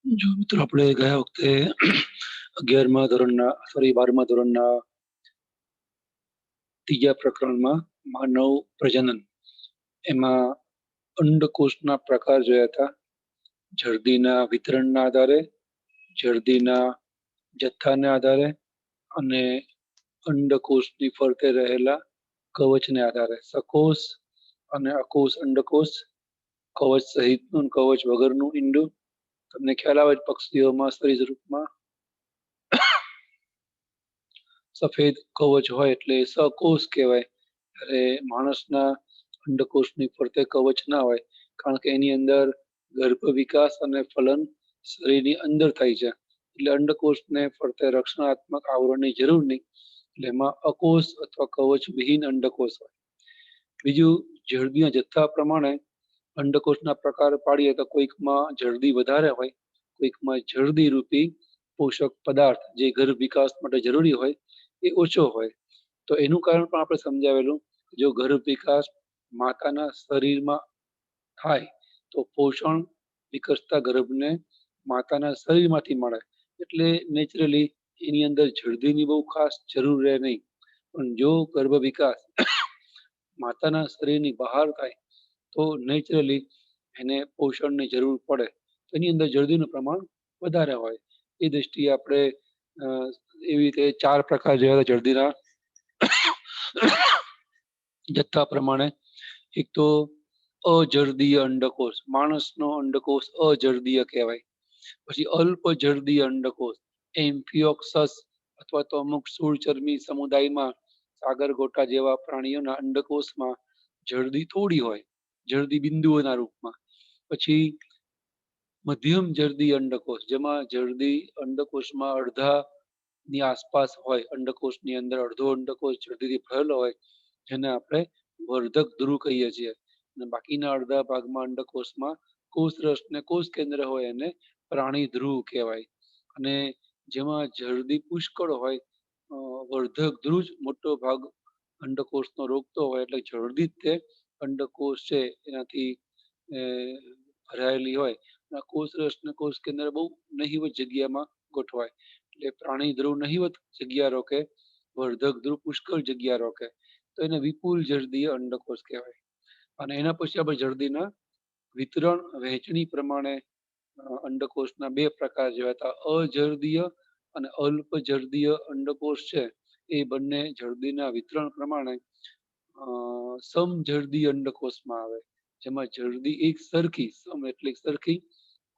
જો મિત્રો આપણે ગયા વખતે 11મા ધોરણના 12મા ધોરણના ત્રીજા પ્રકરણમાં માનવ પ્રજનન એમાં અંડકોષના પ્રકાર જોયા હતા. જર્દીના વિતરણના આધારે, જર્દીના જથ્થાના આધારે અને અંડકોષની ફરતે રહેલા કવચને આધારે સકોષ અને અકોષ અંડકોષ, કવચ સહિતનું કવચ વગરનું ઈંડું. તમને ખ્યાલ આવે પક્ષીઓમાં સરીસૃપમાં સફેદ કવચ હોય એટલે સકોષ કહેવાય. ત્યારે માણસના અંડકોષની ફરતે કવચ ના હોય, કારણ કે એની અંદર ગર્ભ વિકાસ અને ફલન શરીરની અંદર થાય છે. એટલે અંડકોષને ફરતે રક્ષણાત્મક આવરણની જરૂર નહીં. એટલે એમાં અકોષ અથવા કવચ વિહીન અંડકોષ હોય. બીજું, જળદીના જથ્થા પ્રમાણે અંડકોષના પ્રકાર પાડીએ તો કોઈકમાં જળદી વધારે હોય, કોઈકમાં જળદી રૂપી પોષક પદાર્થ જે ગર્ભ વિકાસ માટે જરૂરી હોય એ ઓછો હોય. તો એનું કારણ પણ આપણે સમજાવેલું. જો ગર્ભ વિકાસ માતાના શરીરમાં થાય તો પોષણ વિકસતા ગર્ભને માતાના શરીરમાંથી મળે, એટલે નેચરલી એની અંદર જળદીની બહુ ખાસ જરૂર રહે નહીં. પણ જો ગર્ભ વિકાસ માતાના શરીરની બહાર થાય તો નેચરલી એને પોષણની જરૂર પડે. તો એની અંદર જળદીનું પ્રમાણ વધારે હોય. એ દ્રષ્ટિએ આપણે એવી રીતે 4 પ્રકાર જોયા હતા જળદીના જથ્થા પ્રમાણે. એક તો અજર્દીય અંડકોષ, માણસનો અંડકોષ અજર્દીય કહેવાય. પછી અલ્પ જર્દીય અંડકોષ એમ્ફિયોક્સસ, અથવા તો અમુક સૂળચરમી સમુદાયમાં સાગરગોટા જેવા પ્રાણીઓના અંડકોષમાં જર્દી થોડી હોય, જર્દી બિંદુઓના રૂપમાં. પછી મધ્યમ જર્દી અંડકોષ, જેમાં જર્દી અંડકોષમાં અડધા ની આસપાસ હોય, અંડકોષની અંદર અડધો અંડકોષ જર્દીથી ભરેલો હોય, જેને આપણે વર્ધક ધ્રુવ કહીએ છીએ. અને બાકીના અડધા ભાગમાં અંડકોષમાં કોષરસ ને કોષ કેન્દ્ર હોય, એને પ્રાણી ધ્રુવ કહેવાય. અને જેમાં જર્દી પુષ્કળ હોય, વર્ધક ધ્રુવ જ મોટો ભાગ અંડકોષનો રોકતો હોય, એટલે જર્દી જ તે અંડકોષ છે એનાથી ભરાયેલી હોય. કોષરસ ને કોષ કેન્દ્ર બહુ નહિવત જગ્યામાં ગોઠવાય. એટલે પ્રાણી ધ્રુવ નહિવત જગ્યા રોકે, વર્ધક ધ્રુવ પુષ્કળ જગ્યા રોકે, તો એને વિપુલ જર્દીય અંડકોષ કહેવાય. અને એના પછી આપણે જર્દીના વિતરણ વહેંચણી પ્રમાણે અંડકોષના 2 પ્રકાર જોયા હતા. અજર્દીય અને અલ્પ જર્દીય અંડકોષ છે એ બંને જર્દીના વિતરણ પ્રમાણે સમજર્દી અંડકોષમાં આવે, જેમાં જર્દી એક સરખી, સમ એટલે સરખી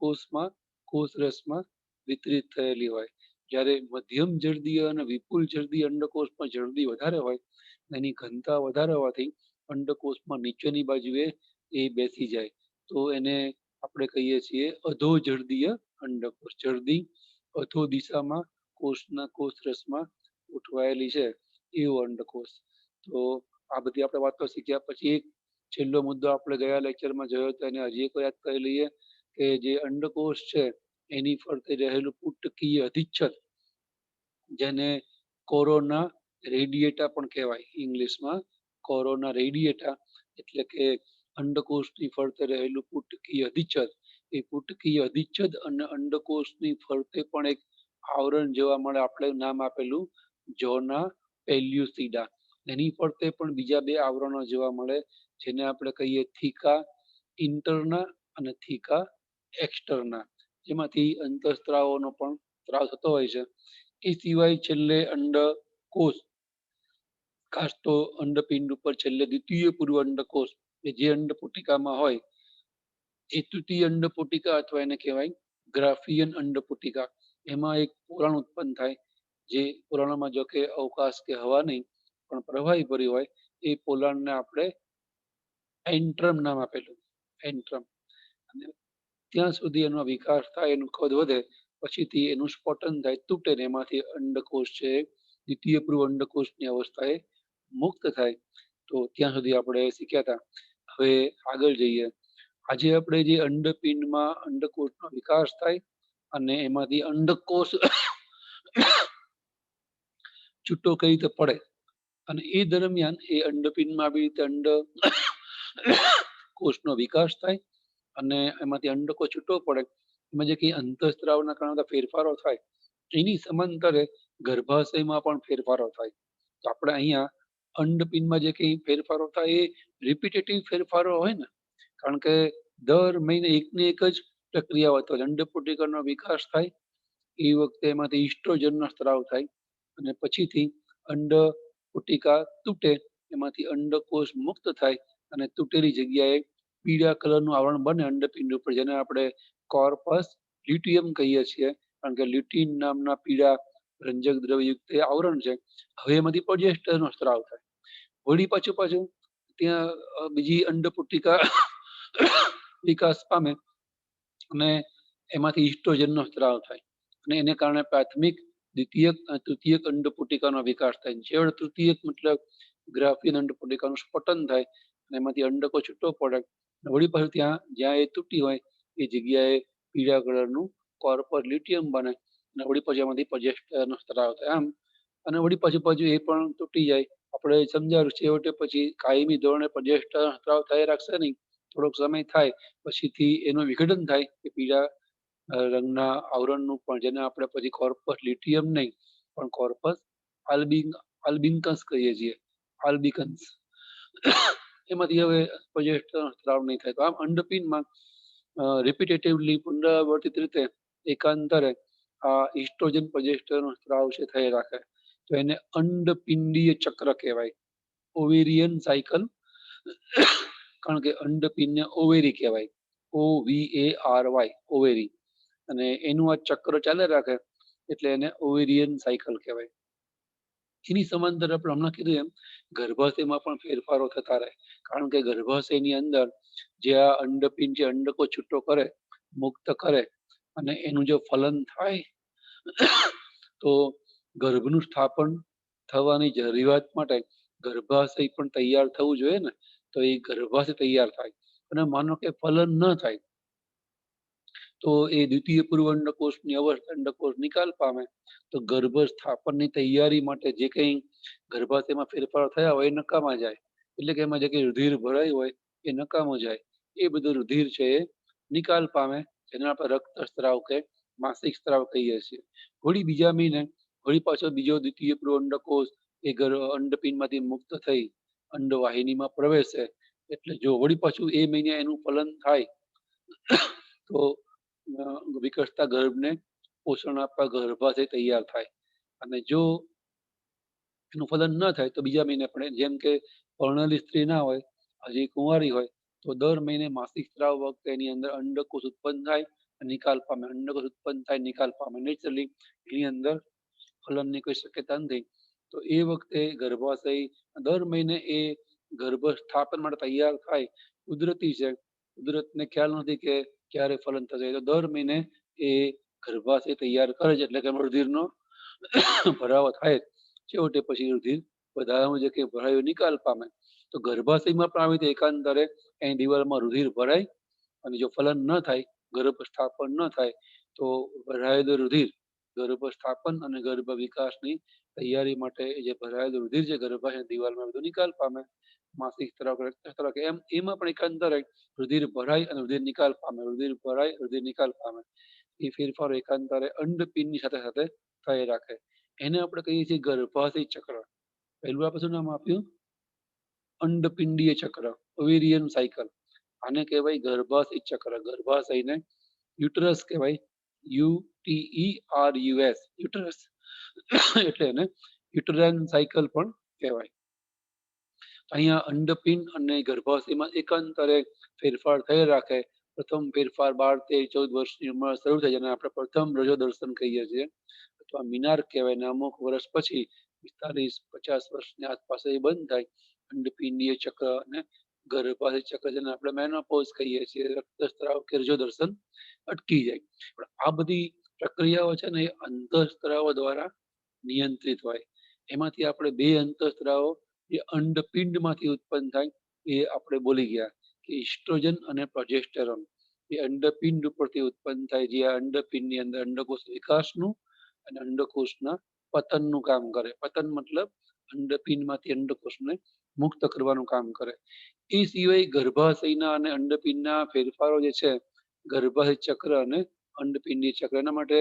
કોષમાં કોષરસમાં વિતરિત થયેલી હોય. જ્યારે મધ્યમ જર્દીય અને વિપુલ જર્દી અંડકોષમાં જર્દી વધારે હોય, એની ઘનતા વધારે હોવાથી અંડકોષમાં નીચેની બાજુએ એ બેસી જાય, તો એને આપણે કહીએ છીએ અધોજર્દીય અંડકોષ. જર્દી અધો દિશામાં કોષના કોષરસમાં ઉઠવાયેલી છે એવો અંડકોષ. તો આ બધી આપણે વાતો શીખ્યા. પછી એક છેલ્લો મુદ્દો આપણે ગયા લેક્ચરમાં જોયો હતો, એને હજી એક યાદ કરી લઈએ કે જે અંડકોષ છે એની ફરતે રહેલું પુટકીય અધિચ્છદ, જેને કોરોના રેડિયેટા પણ કહેવાય ઇંગ્લિશમાં. કોરોના રેડિયેટા એટલે કે અંડકોષની ફરતે રહેલું પુટકીય અધિચ્છદ. એ પુટકીય અધિચ્છદ અને અંડકોષની ફરતે પણ એક આવરણ જોવા મળે, આપણે નામ આપેલું જોના પેલ્યુસિડા. એની ફરતે પણ બીજા 2 આવરણો જોવા મળે, જેને આપણે કહીએ થીકા ઇન્ટરના અને થીકા એક્સટરના, જેમાંથી અંતઃસ્ત્રાવોનો પણ સ્ત્રાવ થતો હોય છે. એ સિવાય છેલ્લે અંડકોષ, ખાસ તો અંડપિંડ ઉપર છેલ્લે દ્વિતીય પૂર્વ અંડકોષ કે જે અંડપુટિકામાં હોય, એ તૃતીય અંડપુટિકા અથવા એને કહેવાય ગ્રાફિયન અંડપુટિકા. એમાં એક પોલાણ ઉત્પન્ન થાય, જે પોલાણમાં જો કે અવકાશ કે હવા નહીં પણ પ્રવાહી ભરી હોય. એ પોલાણને આપણે એન્ટ્રમ નામ આપેલું, એન્ટ્રમ. અને ત્યાં સુધી એનો વિકાસ થાય, એનું કદ વધે, પછીથી એનું સ્ફોટન થાય, તૂટે ને એમાંથી અંડકોષ છે દ્વિતીય પૂર્વ અંડકોષની અવસ્થાએ મુક્ત થાય. તો ત્યાં સુધી આપણે શીખ્યા હતા. હવે આગળ જઈએ. આજે આપણે જે અંડપિંડમાં અંડકોષનો વિકાસ થાય અને એમાંથી અંડકોષ છૂટો કઈ રીતે પડે, અને એ દરમિયાન એ અંડપિંડમાં આવી રીતે અંડ કોષનો વિકાસ થાય અને એમાંથી અંડકોષ છૂટો પડે, એમાં જે કંઈ અંતઃસ્ત્રાવના કારણે ફેરફારો થાય એની સમાંતરે ગર્ભાશયમાં પણ ફેરફારો થાય. તો આપણે અહીંયા અંડપિંડમાં જે કંઈ ફેરફારો થાય એ રિપીટેટિવ ફેરફારો હોય ને, કારણ કે દર મહિને એકની એક જ પ્રક્રિયા હોય. તો અંડપુટિકાનો વિકાસ થાય, એ વખતે એમાંથી ઈસ્ટ્રોજનનો સ્ત્રાવ થાય અને પછીથી અંડપુટિકા તૂટે, એમાંથી અંડકોષ મુક્ત થાય અને તૂટેલી જગ્યાએ પીળા કલરનું આવરણ બને અંડપિંડ ઉપર, જેને આપણે કોર્પસ લ્યુટિયમ કહીએ છીએ, કારણ કે લ્યુટીન નામના પીળા રંજક દ્રવ્યયુક્ત એ આવરણ છે. હવે એમાંથી પ્રોજેસ્ટરનો સ્ત્રાવ થાય. વળી પાછું ત્યાં બીજી અંડપુટિકા વિકાસ પામે અને એમાંથી ઈસ્ટ્રોજનનો સ્ત્રાવ થાય અને એને કારણે પ્રાથમિક, દ્વિતીયક અને તૃતીયક અંડપુટિકાનો વિકાસ થાય. છેવટે તૃતીયક મતલબ ગ્રાફિયન અંડપુટિકાનું સ્ફટન થાય અને એમાંથી અંડકો છૂટો પડે. વળી પાછું ત્યાં જ્યાં એ તૂટી હોય એ જગ્યાએ પીળા કલરનું કોર્પસ લ્યુટિયમ બને અને વળી પછી એમાંથી પ્રોજેસ્ટરનો સ્ત્રાવ થાય. આમ અને વળી પાછું એ પણ તૂટી જાય. આપણે સમજાવ્યું છેવટે પછી કાયમી ધોરણે પ્રોજેસ્ટર સ્ત્રાવ થઈ રાખશે નહીં, થોડોક સમય થાય પછીથી એનું વિઘટન થાય કે પીળા રંગના આવરણનું પણ, જેને આપણે પછી કોર્પસ લ્યુટિયમ નહીં પણ કોર્પસ આલ્બિકન્સ કહીએ છીએ, આલ્બિકન્સ. એમાંથી હવે પ્રોજેસ્ટર સ્ત્રાવ નહીં થાય. તો આમ અંડપિંડમાં રિપીટેટિવલી પુનરાવર્તિત રીતે એકાંતરે આ ઇસ્ટ્રોજન પ્રોજેસ્ટરનો સ્ત્રાવ છે થઈ રાખે, તો એને અંડપિંડીય ચક્ર કહેવાય, ઓવેરિયન સાયકલ. કારણ કે અંડપિંડને ઓવેરી કહેવાય, OVARY, ઓવેરી. અને એનું આ ચક્ર ચાલે રાખે એટલે એને ઓવેરિયન સાયકલ કહેવાય. એની સમાંતર આપણે હમણાં કીધું એમ ગર્ભાશયમાં પણ ફેરફારો થતા રહે, કારણ કે ગર્ભાશયની અંદર જે આ અંડપિંડ જે અંડકો છૂટો કરે, મુક્ત કરે અને એનું જો ફલન થાય તો ગર્ભનું સ્થાપન થવાની જરૂરિયાત માટે ગર્ભાશય પણ તૈયાર થવું જોઈએ ને. તો એ ગર્ભાશય તૈયાર થાય અને માનો કે ફલન ન થાય તો એ દ્વિતીય પૂર્વ અંડકોષની અવસ્થા અંડકોષ નિકાલ પામે. તો ગર્ભ સ્થાપનની તૈયારી માટે જે કંઈ ગર્ભાશયમાં ફેરફાર થયા હોય એ નકામા જાય. એટલે કે એમાં જે કંઈ રુધિર ભરાયું હોય એ નકામું જાય. એ બધું રુધિર છે એ નિકાલ પામે, જેને આપણે રક્ત સ્ત્રાવ કે માસિક સ્ત્રાવ કહીએ છીએ. વળી બીજા મહિને વળી પાછો બીજો દ્વિતીય પૂર્વ અંડકોષ એ અંડપિંડમાંથી મુક્ત થઈ અંડવાહિનીમાં પ્રવેશે. એટલે જો વળી પાછું એ મહિને એનું ફલન થાય તો વિકસતા ગર્ભને પોષણ આપવા ગર્ભાશય તૈયાર થાય. અને જો એનું ફલન ન થાય તો બીજા મહિને પણ, જેમ કે પરણેલી સ્ત્રી ના હોય, હજી કુંવારી હોય, તો દર મહિને માસિક સ્ત્રાવ વખતે એની અંદર અંડકોષ ઉત્પન્ન થાય નિકાલ પામે, અંડકોષ ઉત્પન્ન થાય નિકાલ પામે. નેચરલી એની અંદર ફલનની કોઈ શક્યતા નથી. તો એ વખતે ગર્ભાશય દર મહિને એ ગર્ભ સ્થાપન માટે તૈયાર થાય. કુદરતી છે, કુદરતને ખ્યાલ નથી કે ક્યારે ફલન થશે, તો દર મહિને એ ગર્ભાશય તૈયાર કરે છે. એટલે કે રુધિરનો ભરાવો થાય. છેવટે પછી રુધિર વધારાનું જે કે ભરાયું નિકાલ પામે. તો ગર્ભાશયમાં પણ આવી રીતે એકાંતરે એની દિવાલમાં રુધિર ભરાય અને જો ફલન ન થાય, ગર્ભ સ્થાપન ન થાય, તો ભરાયેલું રુધિર ગર્ભ સ્થાપન અને ગર્ભ વિકાસની તૈયારી માટે જે ભરાયેલું રુધિર છે ગર્ભાશય દિવાલમાં બધું નિકાલ પામે. માસિક સ્ત્રાવ એમ એમાં પણ એકાંતરે રુધિર ભરાય અને રુધિર નિકાલ પામે, રુધિર ભરાય રુધિર નિકાલ પામે. એ ફેરફારો એકાંતરે અંડપિંડની સાથે સાથે થઈ રાખે. એને આપણે કહીએ છીએ ગર્ભાશય ચક્ર. પહેલું આપણે શું નામ આપ્યું? અંડપિંડીય ચક્ર, ઓવેરિયન સાયકલ. આને કહેવાય ગર્ભાશય ચક્ર. ગર્ભાશયને યુટરસ કહેવાય, UTERUS, યુટરસ. એટલે એને યુટરાઇન સાયકલ પણ કહેવાય. અહીંયા અંડપિંડ અને ગર્ભાશયમાં એકાંતરે ફેરફાર થઈ રાખે. પ્રથમ ફેરફાર 12, 13, 14 વર્ષની ઉંમર શરૂ થાય, જેને આપણે પ્રથમ રજો દર્શન કહીએ છીએ અથવા મિનાર કહેવાય. ને અમુક વર્ષ પછી 45-50 વર્ષની આસપાસ એ બંધ થાય. અંડપિંડીય ચક્ર અને ગર્ભાશય ચક્ર, જેને આપણે મેનોપોઝ કહીએ છીએ, રક્તસ્રાવ કે રજો દર્શન અટકી જાય. પણ આ બધી પ્રક્રિયાઓ છે ને એ અંતઃસ્ત્રાવો દ્વારા નિયંત્રિત હોય. એમાંથી આપણે બે અંતઃસ્ત્રાવો એ અંડપિંડમાંથી ઉત્પન્ન થાય એ આપણે બોલી ગયા કે ઇસ્ટ્રોજન અને પ્રોજેસ્ટેરોન. એ અંડપિંડ ઉપરથી ઉત્પન્ન થાય, જે આ અંડપિંડની અંદર અંડકોષ વિકાસનું અને અંડકોષના પતનનું કામ કરે. પતન મતલબ અંડપિંડમાંથી અંડકોષને મુક્ત કરવાનું કામ કરે. એ સિવાય ગર્ભાશયના અને અંડપિંડના ફેરફારો જે છે, ગર્ભાશય ચક્ર અને અંડપિંડીય ચક્ર. એના માટે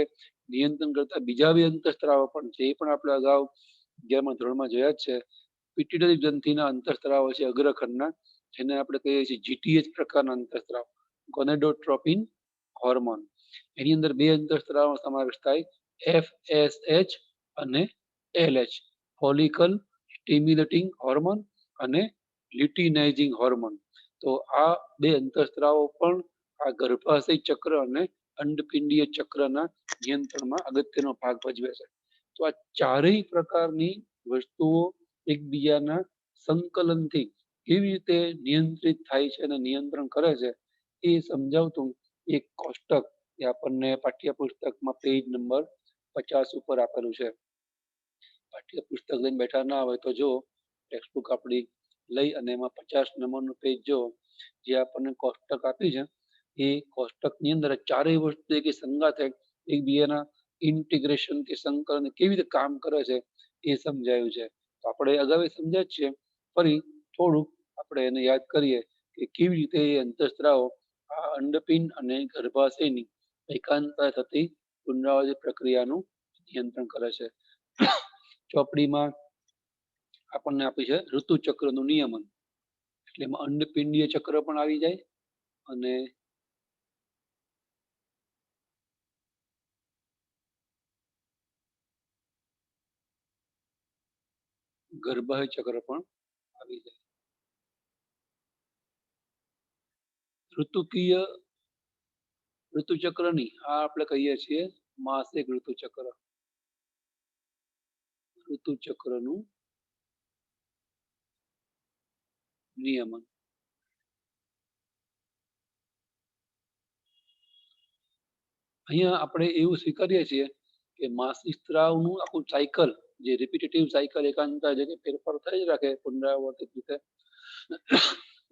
નિયંત્રણ કરતા બીજા બે અંતઃસ્ત્રાવો પણ છે, એ પણ આપણે અગાઉ 11મા ધોરણમાં જોયા જ છે. પિટ્યુટરી ગ્રંથિના અંતઃસ્ત્રાવો છે અગ્રખંડના, જેને આપણે કહીએ છીએ જીટીએચ પ્રકારના અંતઃસ્ત્રાવ, ગોનેડોટ્રોપિન હોર્મોન. એની અંદર બે અંતઃસ્ત્રાવનો સમાવેશ થાય, FSH અને LH, ફોલિકલ સ્ટિમ્યુલેટિંગ હોર્મોન અને લ્યુટિનાઇઝિંગ હોર્મોન. તો આ બે અંતઃસ્ત્રાવો પણ આ ગર્ભાશય ચક્ર અને અંડપિંડીય ચક્રના નિયંત્રણમાં અગત્યનો ભાગ ભજવે છે. તો આ ચારેય પ્રકારની વસ્તુઓ એકબીજાના સંકલનથી કેવી રીતે નિયંત્રિત થાય છે અને નિયંત્રણ કરે છે એ સમજાવતું એક કોષ્ટક એ આપણને પાઠ્યપુસ્તકમાં પેજ નંબર 50 ઉપર આપેલું છે. પાઠ્યપુસ્તક લઈને બેઠા ના હોય તો જો ટેક્સ્ટબુક આપણી લઈ અને એમાં 50 નંબરનું પેજ જો, જે આપણને કોષ્ટક આપી છે એ કોષ્ટકની અંદર ચારેય વસ્તુ એક સંગાથે એકબીજાના ઇન્ટિગ્રેશન કે સંકલન કેવી રીતે કામ કરે છે એ સમજાયું છે. તો આપણે અગાઉ સમજ્યા જ છે, ફરી થોડુંક આપણે એને યાદ કરીએ કે કેવી રીતે એ અંતઃસ્ત્રાવો આ અંડપિંડ અને ગર્ભાશયની એકાંતરે થતી પુનરાવર્તિત પ્રક્રિયાનું નિયંત્રણ કરે છે. ચોપડીમાં આપણને આપી છે ઋતુચક્રનું નિયમન, એટલે એમાં અંડપિંડીય ચક્ર પણ આવી જાય અને ગર્ભાશય ચક્ર પણ આવી જાય. ઋતુચક્રની આ આપણે કહીએ છીએ માસિક ઋતુચક્ર. ઋતુચક્રનું નિયમન. અહીંયા આપણે એવું સ્વીકારીએ છીએ કે માસિક સ્ત્રાવનું આખું સાયકલ, જે રિપીટેટિવ સાયકલ એકાંતરે જે ફેરફાર થઈ જ રાખે પુનરાવર્તિત રીતે,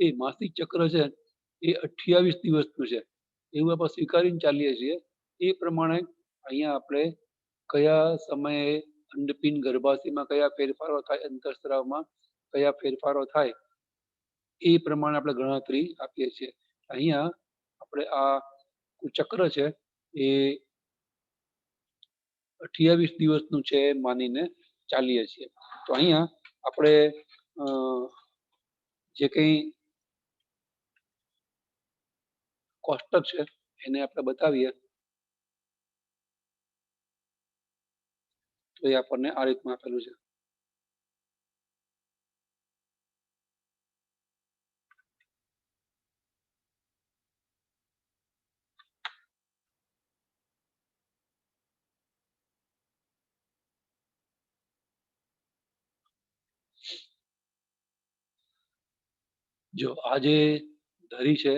એ માસિક ચક્ર છે એ 28 દિવસનું છે એવું આપણે સ્વીકારીને ચાલીએ છીએ. એ પ્રમાણે અહીંયા આપણે કયા સમયે અંડપિંડ ગર્ભાશયમાં કયા ફેરફારો થાય, અંતઃસ્ત્રાવમાં કયા ફેરફારો થાય એ પ્રમાણે આપણે ગણતરી આપીએ છીએ. અહીંયા આપણે આ ચક્ર છે એ 28 દિવસનું છે માનીને ચાલીએ છીએ. તો અહીંયા આપણે જે કંઈ કોષ્ટક છે એને આપણે બતાવીએ તો એ આપણને આ રીતમાં આપેલું છે. જો આ જે ધરી છે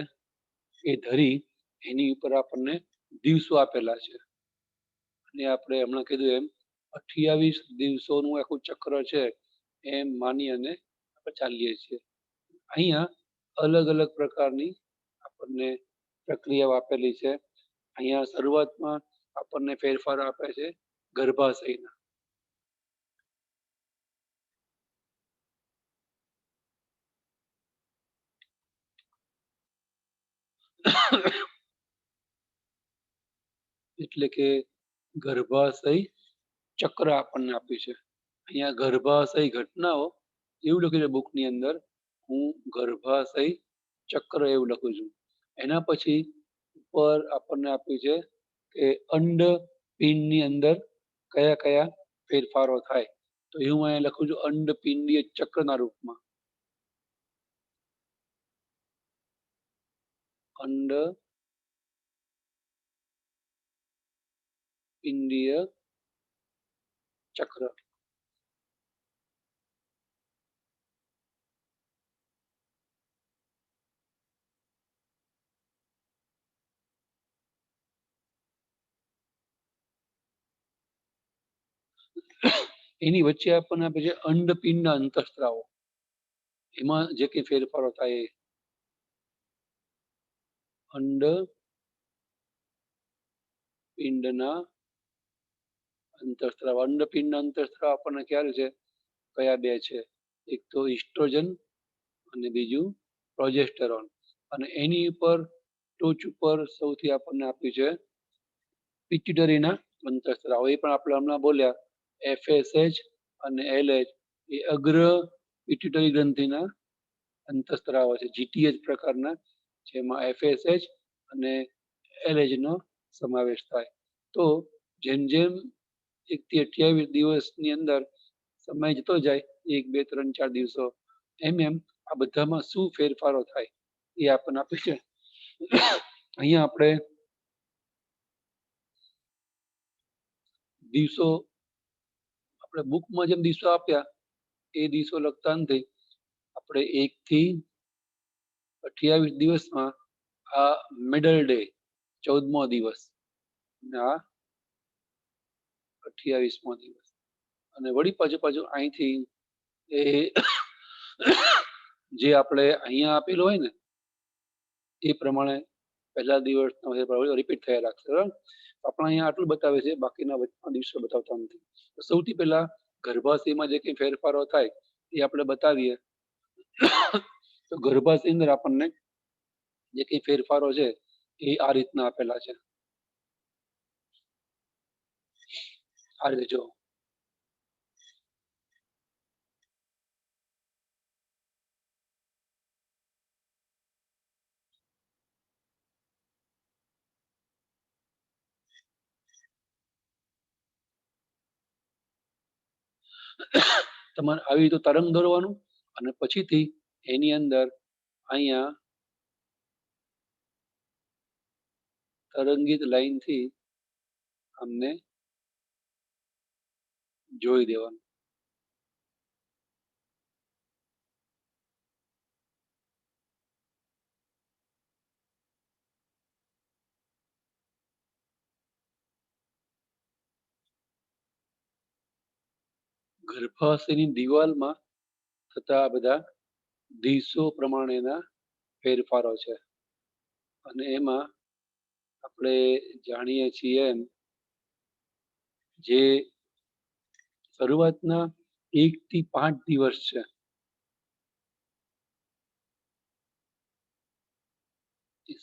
એ ધરી, એની ઉપર આપણને દિવસો આપેલા છે અને આપણે હમણાં કીધું એમ 28 દિવસોનું આખું ચક્ર છે એમ માની અને આપણે ચાલીએ છીએ. અહીંયા અલગ અલગ પ્રકારની આપણને પ્રક્રિયાઓ આપેલી છે. અહીંયા શરૂઆતમાં આપણને ફેરફાર આપે છે ગર્ભાશયના. એટલે કે ગર્ભાશય ચક્ર આપણને આપ્યું છે. અહીંયા ગર્ભાશય ઘટનાઓ એવું લખ્યું છે બુકની અંદર, હું ગર્ભાશય ચક્ર એવું લખું છું. એના પછી ઉપર આપણને આપ્યું છે કે અંડપિંડની અંદર કયા કયા ફેરફારો થાય. તો એ હું અહીંયા લખું છું અંડપિંડીય ચક્રના રૂપમાં. અંડપિંડીય ચક્ર. એની વચ્ચે આપણને આપે છે અંડપિંડના અંતઃસ્ત્રાવો. એમાં જે કઈ ફેરફારો થાય એ અંડપિંડના અંતઃસ્ત્રાવ. અંડપિંડના અંતઃસ્ત્રાવ આપણને ખ્યાલ છે કયા બે છે, એક તો ઇસ્ટ્રોજન અને બીજું પ્રોજેસ્ટેરોન. અને એની ઉપર ટોચ ઉપર સૌથી આપણને આપ્યું છે પિટ્યુટરીના અંતઃસ્ત્રાવો, એ પણ આપણે હમણાં બોલ્યા, FSH અને LH એ અગ્ર પિટ્યુટરી ગ્રંથિના અંતઃસ્ત્રાવો છે, GTH પ્રકારના, જેમાં FSH અને LH નો સમાવેશ થાય. તો જેમ જેમ 1 થી 28 દિવસની અંદર સમય જતો જાય, 1, 2, 3, 4 દિવસો, એમ એમ આ બધામાં શું ફેરફારો થાય એ આપણને આપે છે. અહીંયા આપણે દિવસો, આપણે બુકમાં જેમ દિવસો આપ્યા એ દિવસો લખતા નથી. આપણે 1 થી 28 દિવસમાં આ મિડલ ડે 14મો દિવસ અને આ 28મો દિવસ, અને વળી પાછું અહીંથી એ જે આપણે અહીંયા આપેલું હોય ને એ પ્રમાણે પહેલા દિવસનો રિપીટ થયા રાખશે. બરાબર, આપણે અહીંયા આટલું બતાવે છે, બાકીના વચના દિવસો બતાવતા નથી. તો સૌથી પહેલા ગર્ભાશયમાં જે કંઈ ફેરફારો થાય એ આપણે બતાવીએ. તો ગર્ભાશયની અંદર આપણને જે કંઈ ફેરફારો છે એ આ રીતના આપેલા છે. આ રીતે જો તમારે આવી રીતે તરંગ દોરવાનું, અને પછીથી એની અંદર અહીંયા તરંગિત લાઈનથી અમને જોઈ દેવાનું. ગર્ભાશયની દિવાલમાં થતા બધા દિવસો પ્રમાણેના ફેરફારો છે, અને એમાં આપણે જાણીએ છીએ એમ જે શરૂઆતના 1 થી 5 દિવસ છે,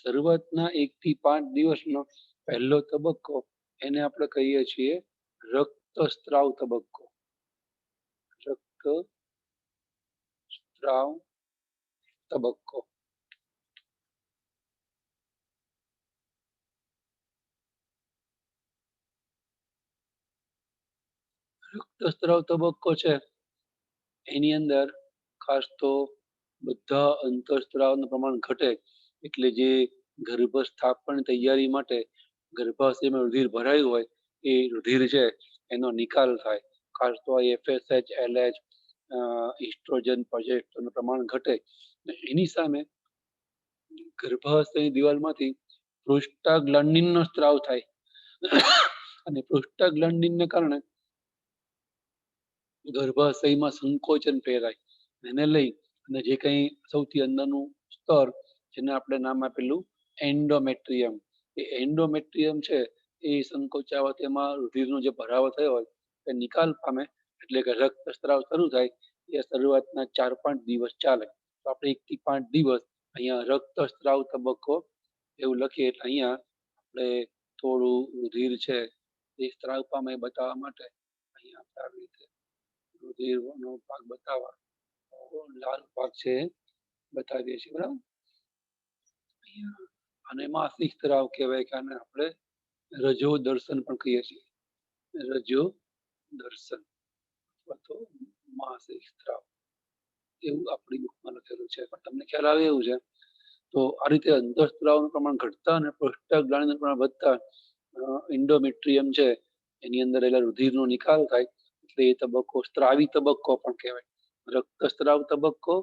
શરૂઆતના 1 થી 5 દિવસનો પહેલો તબક્કો એને આપણે કહીએ છીએ રક્તસ્ત્રાવ તબક્કો. રક્તસ્ત્રાવ તબક્કો. રક્તસ્ત્રાવ તબક્કો છે એની અંદર ખાસ તો બધા અંતઃસ્ત્રાવનું પ્રમાણ ઘટે, એટલે જે ગર્ભ સ્થાપન તૈયારી માટે ગર્ભાશયમાં રુધિર ભરાયું હોય એ રુધિર છે એનો નિકાલ થાય. ખાસ તો FSH, LH, ઇસ્ટ્રોજન, પ્રોજેસ્ટરનું પ્રમાણ ઘટે. એની સામે ગર્ભાશયની દિવાલમાંથી પ્રોસ્ટાગ્લાન્ડિનનો સ્ત્રાવ થાય, અને પ્રોસ્ટાગ્લાન્ડિનને કારણે ગર્ભાશયમાં સંકોચન પ્રેરાય. એને લઈ અને જે કંઈ સૌથી અંદરનું સ્તર, જેને આપણે નામ આપેલું એન્ડોમેટ્રિયમ, એ એન્ડોમેટ્રિયમ છે એ સંકોચાવા તેમાં રુધિરનો જે ભરાવો થયો હોય એ નિકાલ પામે, એટલે કે રક્તસ્ત્રાવ શરૂ થાય. એ શરૂઆતના 4-5 દિવસ ચાલે. તો આપણે 1 થી 5 દિવસ અહીંયા રક્તસ્ત્રાવ તબક્કો એવું લખીએ, એટલે અહીંયા આપણે થોડું રુધિર છે એ સ્ત્રાવ પામે બતાવવા માટે અહીંયા આપણે આવી રીતે રુધિરનો ભાગ બતાવવા લાલ ભાગ છે બતાવીએ છીએ. બરાબર, અને માસિક સ્ત્રાવ કહેવાય, કે આને આપણે રજો દર્શન પણ કહીએ છીએ. રજો દર્શન અથવા તો માસિક સ્ત્રાવ એવું આપણી બુકમાં લખેલું છે, પણ તમને ખ્યાલ આવે એવું છે. તો આ રીતે અંતઃસ્ત્રાવનું પ્રમાણ ઘટતા અને પ્રોસ્ટાગ્લાન્ડિનનું પ્રમાણ વધતા એન્ડોમેટ્રિયમ છે એની અંદર રહેલા રુધિરનો નિકાલ થાય, એટલે એ તબક્કો સ્ત્રાવી તબક્કો પણ કહેવાય. રક્તસ્ત્રાવ તબક્કો,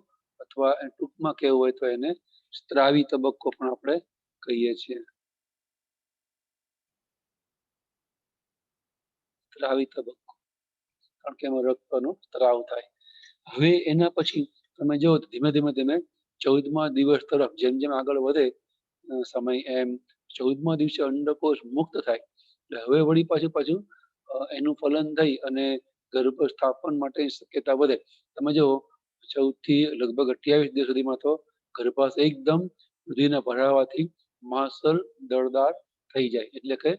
અથવા ટૂંકમાં કહેવું હોય તો એને સ્ત્રાવી તબક્કો પણ આપણે કહીએ છીએ. સ્ત્રાવી તબક્કો, કારણ કે એમાં રક્તનો સ્ત્રાવ થાય. હવે એના પછી તમે જો ધીમે ધીમે 14મા દિવસ તરફ જેમ જેમ આગળ વધે સમય, એમ 14મા દિવસે અંડકોષ મુક્ત થાય. એટલે હવે વળી પાછું એનું ફલન થઈ અને ગર્ભ સ્થાપન માટેની શક્યતા વધે. તમે જો 14 થી લગભગ 28 દિવસ સુધીમાં તો ગર્ભાશય એકદમ રુધિરના ભરાવાથી માસલ દળદાર થઈ જાય, એટલે કે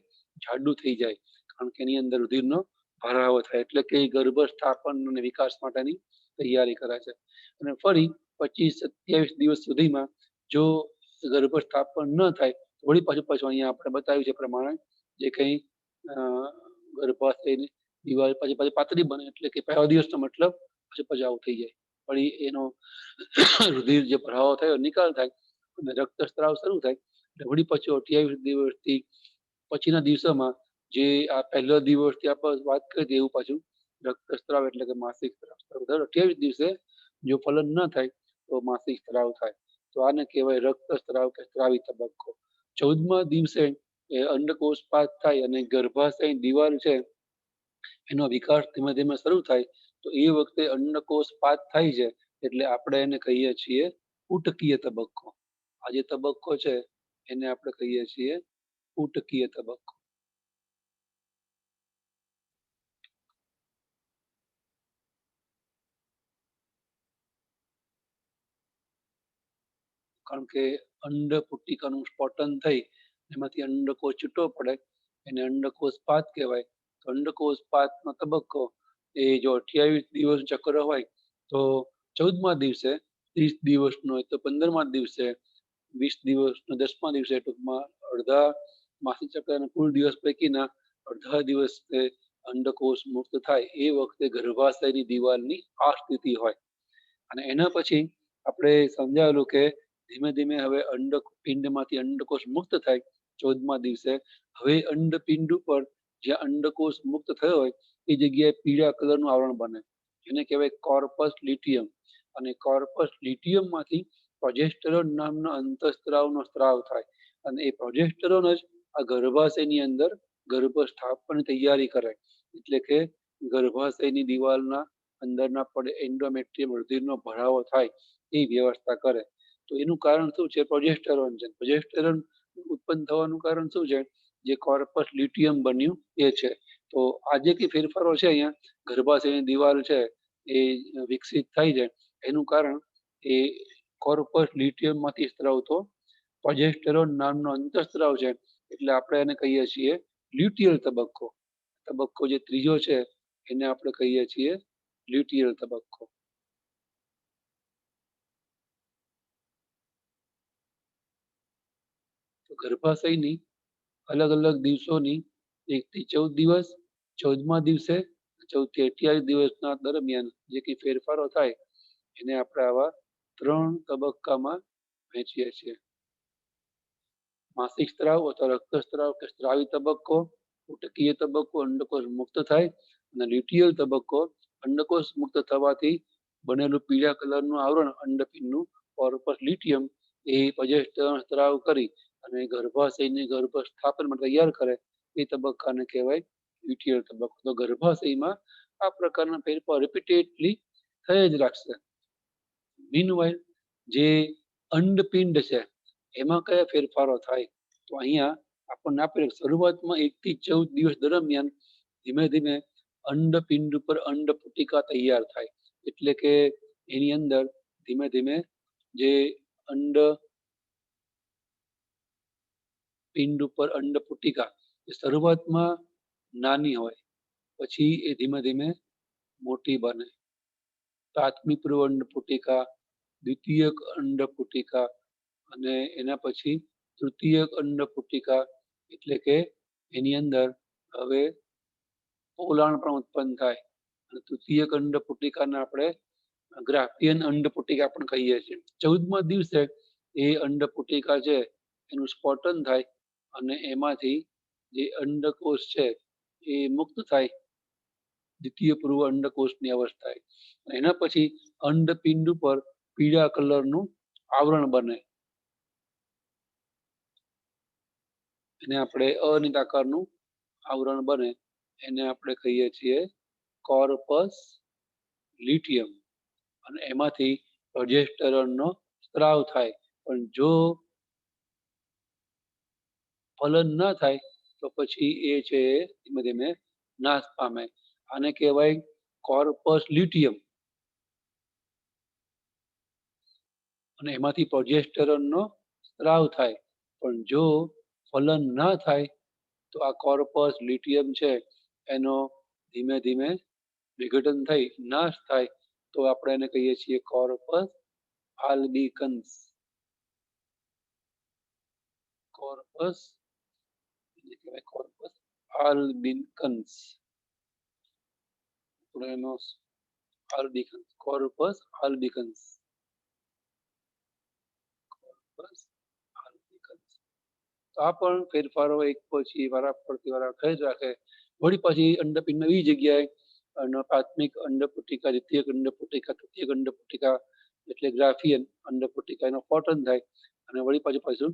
જાડું થઈ જાય, કારણ કે એની અંદર રુધિરનો ભરાવો થાય, એટલે કે ગર્ભ સ્થાપન અને વિકાસ માટેની તૈયારી કરે છે. અને ફરી 25-27 દિવસ સુધીમાં જો ગર્ભ સ્થાપન ન થાય, વળી પાછું અહીંયા આપણે બતાવ્યું છે પ્રમાણે જે કંઈ ગર્ભાશયની દિવાલ પાછી પાતળી બને, એટલે કે પહેલા દિવસનો મતલબ પછી આવું થઈ જાય, વળી એનો રુધિર જે ભરાવો થયો નિકાલ થાય અને રક્તસ્રાવ શરૂ થાય, એટલે વળી પછી 28 દિવસથી પછીના દિવસોમાં જે આ પહેલા દિવસથી આપણે વાત કરી હતી એવું પાછું રક્તસ્રાવ એટલે કે માસિક સ્રાવ શરૂ થાય. 28 દિવસે જો ફલન ન થાય તો માસિક સ્રાવ થાય, તો આને કહેવાય રક્તસ્રાવ કે સ્રાવી તબક્કો. 14મા દિવસે અંડકોષપાત થાય અને ગર્ભાશય દિવાલ છે એનો વિકાસ ધીમે ધીમે શરૂ થાય, તો એ વખતે અંડકોષપાત થાય છે, એટલે આપણે એને કહીએ છીએ ઉટકીય તબક્કો. આ જે તબક્કો છે એને આપણે કહીએ છીએ ઉટકીય તબક્કો. કારણ કે અંડ પુટિકાનું સ્ફોટન થઈ એમાંથી અંડકોષ છૂટો પડે એને અંડકોષપાત કહેવાય. તો અંડકોષપાતનો તબક્કો એ જો 28 દિવસ ચક્ર હોય તો 14મા દિવસે, 30 દિવસનો હોય તો 15મા દિવસે, 20 દિવસનો 10મા દિવસે, ટૂંકમાં અડધા માસિક ચક્રના કુલ દિવસ પૈકીના અડધા દિવસે અંડકોષ મુક્ત થાય એ વખતે ગર્ભાશયની દિવાલની આ સ્થિતિ હોય. અને એના પછી આપણે સમજાવેલું કે ધીમે ધીમે હવે અંડપિંડમાંથી અંડકોષ મુક્ત થાય 14મા દિવસે. હવે અંડપિંડ ઉપર જ્યાં અંડકોષ મુક્ત થયો હોય એ જગ્યાએ પીળા કલરનું આવરણ બને, જેને કહેવાય કોર્પસ લ્યુટિયમ. અને કોર્પસ લ્યુટિયમ માંથી પ્રોજેસ્ટેરોન નામના અંતઃસ્ત્રાવનો સ્ત્રાવ થાય, અને એ પ્રોજેસ્ટેરોન જ આ ગર્ભાશયની અંદર ગર્ભ સ્થાપનની તૈયારી કરે, એટલે કે ગર્ભાશયની દિવાલના અંદરના પડે એન્ડોમેટ્રિયમ રુધિરનો ભરાવો થાય એ વ્યવસ્થા કરે. તો એનું કારણ શું છે? પ્રોજેસ્ટેરોન છે. પ્રોજેસ્ટેરોન ઉત્પન્ન થવાનું કારણ શું છે? જે કોર્પસ લ્યુટિયમ બન્યું એ છે. તો આજે કઈ ફેરફારો છે અહીંયા ગર્ભાશયની દિવાલ છે એ વિકસિત થાય છે, એનું કારણ એ કોર્પસ લ્યુટિયમ માંથી સ્ત્રાવતો પ્રોજેસ્ટેરોન નામનો અંતઃસ્ત્રાવ છે, એટલે આપણે એને કહીએ છીએ લ્યુટિયલ તબક્કો. તબક્કો જે ત્રીજો છે એને આપણે કહીએ છીએ લ્યુટિયલ તબક્કો. ગર્ભાશયની અલગ અલગ દિવસોની 1 થી 14 દિવસ, 14મા દિવસે, 14 થી 28 દિવસના દરમિયાન જે કઈ ફેરફારો થાય એને આપણે આવા 3 તબક્કામાં વહેંચીએ છીએ. માસિક સ્ત્રાવ અથવા રક્તસ્ત્રાવ કે સ્ત્રાવી તબક્કો, ઉટકીય તબક્કો અંડકોષ મુક્ત થાય, અને લ્યુટિયલ તબક્કો અંડકોષ મુક્ત થવાથી બનેલું પીળા કલરનું આવરણ અંડપિંડનું કોર્પસ લ્યુટિયમ એ પ્રોજેસ્ટેરોન સ્ત્રાવ કરી અને ગર્ભાશયની ગર્ભ સ્થાપન તૈયાર કરે એ તબક્કાને કહેવાય લ્યુટિયલ તબક્કો. તો ગર્ભાશયમાં આ પ્રકારના ફેરફાર રિપીટેડલી થઈ જ રાખશે. મીનવાઇલ જે અંડપિંડ છે એમાં કયા ફેરફારો થાય? તો અહીંયા આપણને આપેલ શરૂઆતમાં 1 થી 14 દિવસ દરમિયાન ધીમે ધીમે અંડપિંડ ઉપર અંડપુટિકા તૈયાર થાય, એટલે કે એની અંદર ધીમે ધીમે જે અંડ પિંડ ઉપર અંડપુટિકા શરૂઆતમાં નાની હોય, પછી એ ધીમે ધીમે મોટી બને. પ્રાથમિક પૂર્વ અંડપુટિકા, દ્વિતીયક અંડપુટિકા અને એના પછી તૃતીયક અંડપુટિકા, એટલે કે એની અંદર હવે પોલાણ પણ ઉત્પન્ન થાય. અને તૃતીયક અંડપુટિકાને આપણે ગ્રાફિયન અંડપુટિકા પણ કહીએ છીએ. 14મા દિવસે એ અંડપુટિકા છે એનું સ્ફોટન થાય અને એમાંથી જે અંડકોષ છે એ મુક્ત થાય, દ્વિતીય પૂર્વ અંડકોષની અવસ્થા. એના પછી અંડપિંડ ઉપર પીળા કલરનું આવરણ બને, એને આપણે અનિત આકારનું આવરણ બને, એને આપણે કહીએ છીએ કોર્પસ લ્યુટિયમ. અને એમાંથી પ્રોજેસ્ટેરોનનો સ્ત્રાવ થાય. પણ જો ફલન ન થાય તો પછી એ છે ધીમે ધીમે નાશ પામે. આને કહેવાય કોર્પસ લ્યુટિયમ. અને એમાંથી પ્રોજેસ્ટેરોનનો સ્ત્રાવ થાય, પણ જો ફલન ન થાય તો આ કોર્પસ લ્યુટિયમ છે એનો ધીમે ધીમે વિઘટન થઈ નાશ થાય તો આપણે એને કહીએ છીએ corpus albicans. Corpus corpus albicans albicans corpus albicans corpus albicans. તો આ પણ ફેરફારો એક પછી વારાફરતી થઈ જ રાખે. વળી પછી અંડપિંડના એ જગ્યાએ પ્રાથમિક અંડપુટિકા, દ્વિતીયક અંડપુટિકા, તૃતીયક અંડપુટિકા એટલે ગ્રાફિયન અંડપુટિકા એનો પતન થાય અને વળી પાછું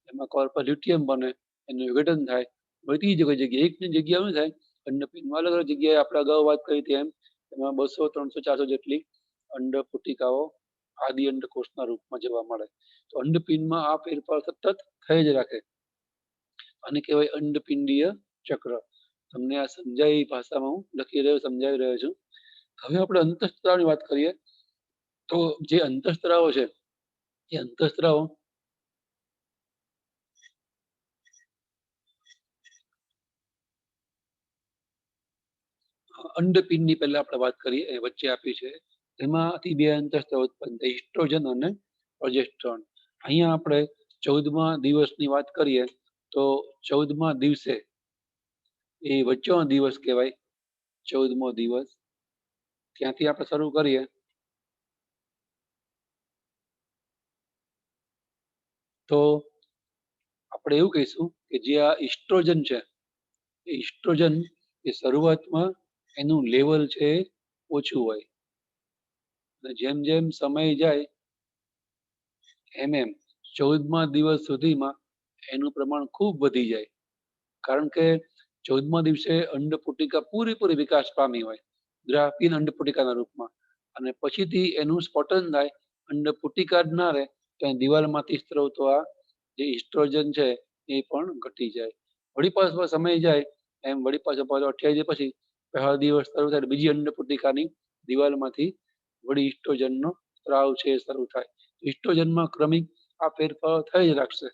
એમાં કોર્પસ લ્યુટિયમ બને, એનું વિઘટન થાય. બધી જગ્યાએ એકની જગ્યાએ શું થાય, અંડપિંડમાં અલગ અલગ જગ્યાએ આપણે અગાઉ વાત કરી હતી એમ એમાં 200, 300, 400 જેટલી અંડપુટિકાઓ આદિ અંડકોષના રૂપમાં જોવા મળે. તો અંડપિંડમાં આ ફેરફાર સતત થઈ જ રાખે. આને કહેવાય અંડપિંડીય ચક્ર. તમને આ સમજાય એ ભાષામાં હું સમજાવી રહ્યો છું. હવે આપણે અંતઃસ્ત્રાવની વાત કરીએ તો જે અંતઃસ્ત્રાવો છે એ અંતઃસ્ત્રાવો અંડપિંડની પહેલા આપણે વાત કરીએ, એ વચ્ચે આપી છે એમાંથી બે અંતઃસ્ત્રાવ ઉત્પન્ન થાય, ઇસ્ટ્રોજન અને પ્રોજેસ્ટ્રોન. અહીંયા આપણે 14મા દિવસની વાત કરીએ તો 14મા દિવસે એ વચ્ચેનો દિવસ કહેવાય. 14મો દિવસ ત્યાંથી આપણે શરૂ કરીએ તો આપણે એવું કહીશું કે જે આ ઇસ્ટ્રોજન છે એ ઇસ્ટ્રોજન એ શરૂઆતમાં એનું લેવલ છે ઓછું હોય અને જેમ જેમ સમય જાય એમ 14મા દિવસ સુધીમાં એનું પ્રમાણ ખૂબ વધી જાય. કારણ કે 14મા દિવસે અંડપુટિકા પૂરેપૂરી વિકાસ પામી હોય ગ્રાફિયન અંડપુટિકાના રૂપમાં, અને પછીથી એનું સ્ફોટન થાય, અંડપુટિકા જ ના રહે તો દિવાલમાંથી સ્ત્રવતો આ જે ઇસ્ટ્રોજન છે એ પણ ઘટી જાય. વળી પાછો સમય જાય એમ વળી પાછો 28 દિવસ પછી પહેલો દિવસ શરૂ થાય બીજી અંડપુટિકાની દિવાલમાંથી વળી ઇસ્ટ્રોજનનો સ્ત્રાવ છે શરૂ થાય. ઇસ્ટ્રોજનમાં ક્રમિક આ ફેરફારો થઈ જ રાખશે.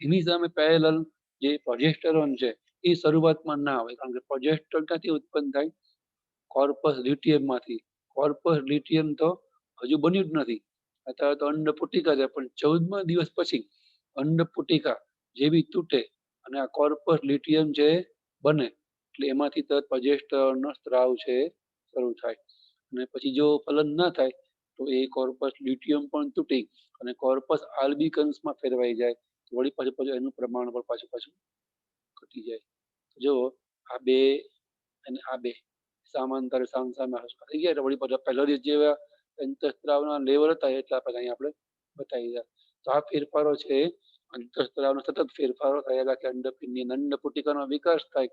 એની સામે પેરેલલ જે પ્રોજેસ્ટેરોન છે એ શરૂઆતમાં ના આવે, કારણ કે પ્રોજેસ્ટેરોન ક્યાંથી ઉત્પન્ન થાય, કોર્પસ લ્યુટિયમ માંથી. કોર્પસ લ્યુટિયમ તો હજુ બન્યું જ નથી, અત્યારે તો અંડપુટિકા છે, પણ 14મા દિવસ પછી અંડપુટિકા જેવી તૂટે અને આ કોર્પસ લ્યુટિયમ છે બને એટલે એમાંથી તરત પ્રોજેસ્ટેરોનનો સ્ત્રાવ છે શરૂ થાય. અને પછી જો ફલન ના થાય તો એ કોર્પસ લ્યુટિયમ પણ તૂટી અને કોર્પસ આલ્બિકન્સમાં ફેરવાઈ જાય, વળી પાછું એનું પ્રમાણ પણ પાછું ઘટી જાય. જો આ બે અને આ બે સમાંતર સામસામે થઈ ગયા, વળી પાછા પહેલો દિવસ જેવા અંતઃસ્ત્રાવના લેવલ હતા એટલા આપણે બતાવી દીધા. તો આ ફેરફારો છે અંતઃસ્ત્રાવના સતત ફેરફારો થયેલા કે અંડપિંડની અંડપુટિકાનો વિકાસ થાય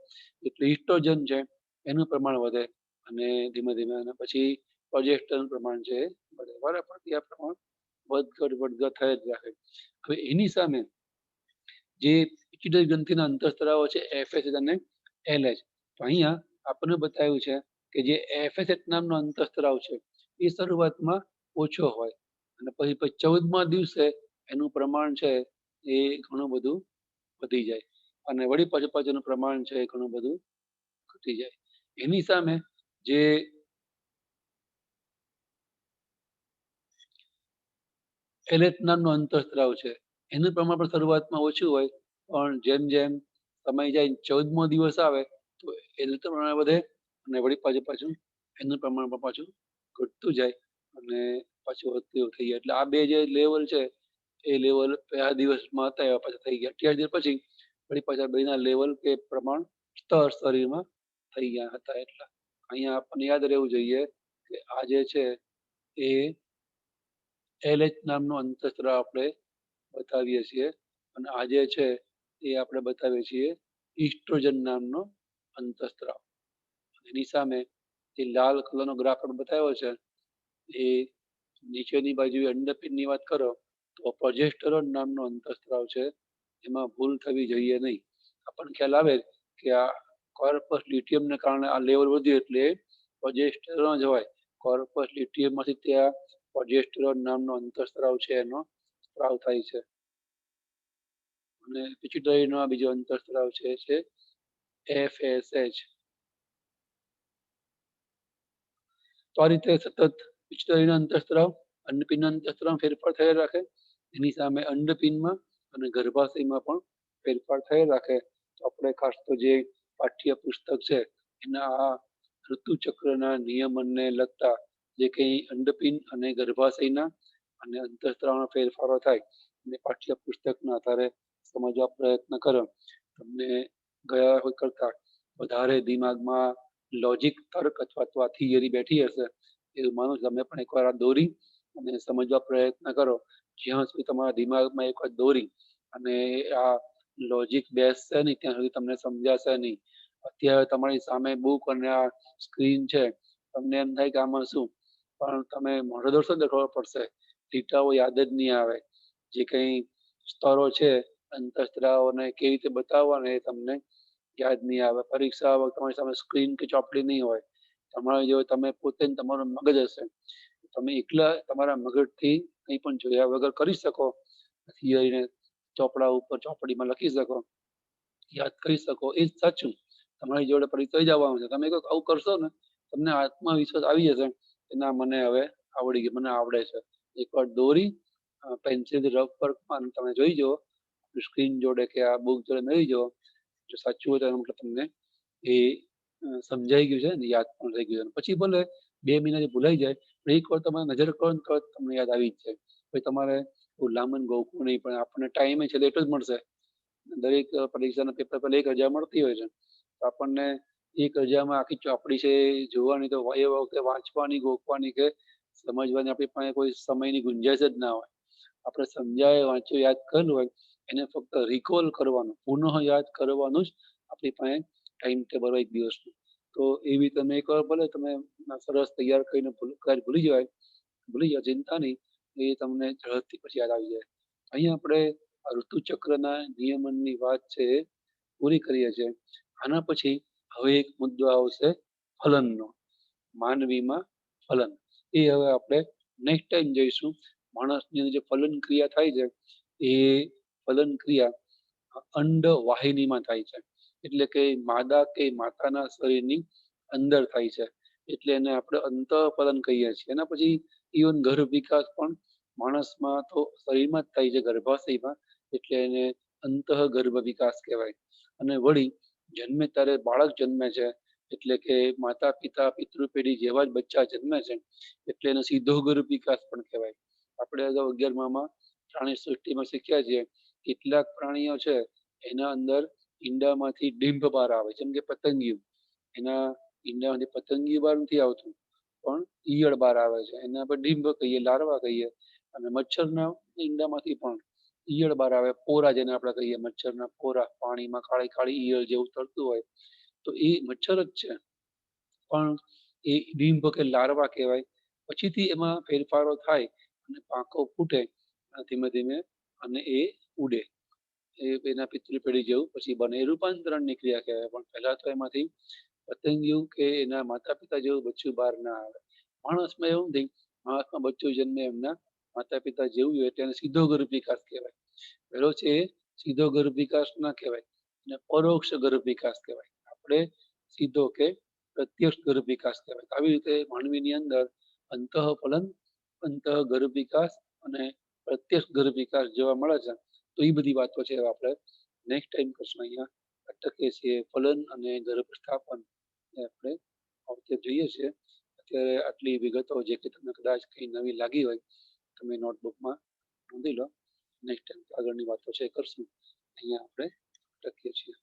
એટલે ઇસ્ટ્રોજન છે એનું પ્રમાણ વધે અને ધીમે ધીમે અને પછી પ્રોજેસ્ટરનું પ્રમાણ છે વધે. વારાફરતી આ પ્રમાણ વધઘટ થઈ જ રાખે. હવે એની સામે જે પિટ્યુટરી ગ્રંથિના અંતઃસ્ત્રાવો છે FSH અને LH. તો અહીંયા આપણને બતાવ્યું છે કે જે FSH નામનો અંતઃસ્ત્રાવ છે એ શરૂઆતમાં ઓછો હોય અને પછી 14મા દિવસે એનું પ્રમાણ છે એ ઘણું બધું વધી જાય અને વળી પાછું પ્રમાણ છે એ ઘણું બધું ઘટી જાય. એની સામે જે LH નામનો અંતઃસ્ત્રાવ છે એનું પ્રમાણ પણ શરૂઆતમાં ઓછું હોય, પણ જેમ જેમ સમય જાય 14મો દિવસ આવે તો LH પ્રમાણ વધે અને વળી પાછું એનું પ્રમાણ પણ પાછું ઘટતું જાય અને પાછું વધતું થઈ જાય. એટલે આ બે જે લેવલ છે એ લેવલ પહેલા દિવસમાં હતા એવા પાછા થઈ ગયા. 28 દિવસ પછી વળી પાછા બેના લેવલ કે પ્રમાણ સ્તર શરીરમાં થઈ ગયા હતા. એટલા અહીંયા આપણને યાદ રહેવું જોઈએ કે આ જે છે એ LH નામનો અંતઃસ્ત્રાવ આપણે બતાવીએ છીએ અને આ જે છે એ આપણે બતાવીએ છીએ ઇસ્ટ્રોજન નામનો અંતઃસ્ત્રાવ. એની સામે જે લાલ કલરનો ગ્રાફ આપણે બતાવ્યો છે એ નીચેની બાજુ અંડપિંડની વાત કરો તો પ્રોજેસ્ટેરોન નામનો અંતઃસ્ત્રાવ છે, એમાં ભૂલ થવી જોઈએ નહીં. આપણને ખ્યાલ આવે કે આ કોર્પસ લ્યુટિયમને કારણે આ લેવલ વધ્યું એટલે પ્રોજેસ્ટેરોન જ હોય. કોર્પસ લ્યુટિયમમાંથી ત્યાં પ્રોજેસ્ટેરોન નામનો અંતઃસ્ત્રાવ છે એનો સ્ત્રાવ થાય છે અને પિટ્યુટરીનો બીજો અંતઃસ્ત્રાવ છે FSH. તો આ રીતે સતત પિત્તનળીના અંતઃસ્ત્રાવ, અન્નપિંડના અંતઃસ્ત્રાવમાં ફેરફાર થયા રાખે. એની સામે અંડપિંડમાં અને ગર્ભાશયમાં પણ ફેરફાર થયા રાખે. તો આપણે ખાસ તો જે પાઠ્ય પુસ્તક છે એના આ ઋતુચક્રના નિયમનને લગતા જે કંઈ અંડપિંડ અને ગર્ભાશયના અને અંતઃસ્ત્રાવના ફેરફારો થાય અને પાઠ્ય પુસ્તકના આધારે સમજવા પ્રયત્ન કરો. તમને ગયા કરતા વધારે દિમાગમાં લોજિક, તર્ક અથવા તો આ થિયરી બેઠી હશે એવું માનું છું. તમે પણ એકવાર આ દોરી અને સમજવા પ્રયત્ન કરો. જ્યાં સુધી તમારા દિમાગમાં એકવાર દોરી અને આ લોજિક બેસશે નહીં ત્યાં સુધી તમને સમજાશે નહીં. અત્યારે તમારી સામે બુક અને આ સ્ક્રીન છે, તમને એમ થાય કે આમાં શું, પણ તમે મોઢે દોડશો તો ખબર પડશે. લીટાઓ યાદ જ નહીં આવે. જે કંઈ સ્તરો છે અંતઃસ્ત્રાવોને કેવી રીતે બતાવવાના એ તમને યાદ નહીં આવે. પરીક્ષા વખતે તમારી સામે સ્ક્રીન કે ચોપડી નહીં હોય, તમારા જો તમે પોતે જ તમારું મગજ હશે, તમે એકલા તમારા મગજથી કંઈ પણ જોયા વગર કરી શકો. થિયરીને ચોપડા ઉપર ચોપડીમાં લખી શકો, યાદ કરી શકો, એ જ સાચું. તમારી જોડે પરીક્ષા થઈ જવાનું છે, તમે કંઈક આવું કરશો ને તમને આત્મવિશ્વાસ આવી જશે કે ના મને હવે આવડી ગયું, મને આવડે છે. એકવાર દોરી પેન્સિલ રફ પર તમે જોઈ જુઓ, સ્ક્રીન જોડે કે આ બુક જોડે મેળવી જુઓ, જો સાચું હોય તો એનો મતલબ તમને એ સમજાઈ ગયું છે ને યાદ પણ થઈ ગયું છે. પછી ભલે 2 મહિના ભૂલાઈ જાય, પણ એકવાર તમે નજર કરો ને તો તમને યાદ આવી જ જાય. પછી તમારે લાંબન ગોખવું નહીં, પણ આપણને ટાઈમે છે એટલો જ મળશે. દરેક પરીક્ષાના પેપર પહેલા 1 રજા મળતી હોય છે, તો આપણને 1 રજામાં આખી ચોપડી છે એ જોવાની, તો એ વખતે વાંચવાની, ગોખવાની કે સમજવાની આપણી પાસે કોઈ સમયની ગુંજાઈશ જ ના હોય. આપણે સમજાય વાંચ્યું યાદ કરેલું હોય એને ફક્ત રિકોલ કરવાનું, પુનઃ યાદ કરવાનું જ આપણી પાસે ટાઈમ ટેબલ હોય એક દિવસનું. તો એવી તમે એકવાર ભલે તમે સરસ તૈયાર કરીને કદાચ ભૂલી જાઓ, ચિંતા નહીં, એ તમને ઝડપથી પછી યાદ આવી જાય. અહીંયા આપણે આ ઋતુચક્રના નિયમનની વાત છે એ પૂરી કરીએ છીએ. આના પછી હવે એક મુદ્દો આવશે ફલનનો. માનવીમાં ફલન, એ હવે આપણે નેક્સ્ટ ટાઈમ જોઈશું. માણસની અંદર જે ફલન ક્રિયા થાય છે એ ફલન ક્રિયા અંડ વાહિનીમાં થાય છે, એટલે કે માદા કે માતાના શરીરની અંદર થાય છે, એટલે એને આપણે અંતઃફલન કહીએ છીએ. એના પછી ઇવન ગર્ભ વિકાસ પણ માણસમાં તો શરીરમાં જ થાય છે, ગર્ભાશયમાં, એટલે એને અંતઃ ગર્ભ વિકાસ કહેવાય. અને વળી જન્મે ત્યારે બાળક જન્મે છે એટલે કે માતા પિતા પિતૃ પેઢી જેવા જ બચ્ચા જન્મે છે એટલે એને સીધો ગર્ભ વિકાસ પણ કહેવાય. આપણે અગાઉ 11માં પ્રાણી સૃષ્ટિમાં શીખ્યા છીએ, કેટલાક પ્રાણીઓ છે એના અંદર ઈંડામાંથી ડિંભ બહાર આવે, જેમ કે પતંગિયું, એના ઈંડામાંથી પતંગિયું બહાર નથી આવતું પણ ઈયળ બહાર આવે છે, એને આપણે ડિંભ કહીએ, લાર્વા કહીએ. અને મચ્છરના ઈંડામાંથી પણ ઈયળ બહાર આવે, પોરા જેને આપણે કહીએ, મચ્છરના પોરા, પાણીમાં કાળી કાળી ઈયળ જેવું તરતું હોય, તો એ મચ્છર જ છે, પણ એ ડિંભ કે લાર્વા કહેવાય. પછીથી એમાં ફેરફારો થાય અને પાંખો ફૂટે ધીમે ધીમે અને એ ઉડે, એ એના પિતૃ પેઢી જેવું પછી બને, એ રૂપાંતરણની ક્રિયા કહેવાય. પણ પહેલા તો એમાંથી પતંગિયું કે એના માતા પિતા જેવું બચ્ચું બહાર ના આવે. માણસમાં એવું નથી, માણસમાં બચ્ચું જન્મે એમના માતા પિતા જેવું હોય એટલે એને સીધો ગર્ભ વિકાસ કહેવાય. પેલો છે એ સીધો ગર્ભ વિકાસ ના કહેવાય, અને પરોક્ષ ગર્ભ વિકાસ કહેવાય. આપણે સીધો કે પ્રત્યક્ષ ગર્ભ વિકાસ કહેવાય. આવી રીતે માનવીની અંદર અંતઃફલન, અંતઃ ગર્ભ વિકાસ અને પ્રત્યક્ષ ગર્ભ વિકાસ જોવા મળે છે. તો એ બધી વાતો છે આપણે નેક્સ્ટ ટાઈમ કરશું. અહીંયા અટકીએ છીએ. ફલન અને ગર્ભ સ્થાપન એ આપણે આ વખતે જોઈએ છીએ. અત્યારે આટલી વિગતો જે કે તમને કદાચ કંઈ નવી લાગી હોય તમે નોટબુકમાં નોંધી લો. નેક્સ્ટ ટાઈમ આગળની વાતો છે કરશું. અહીંયા આપણે અટકીએ છીએ.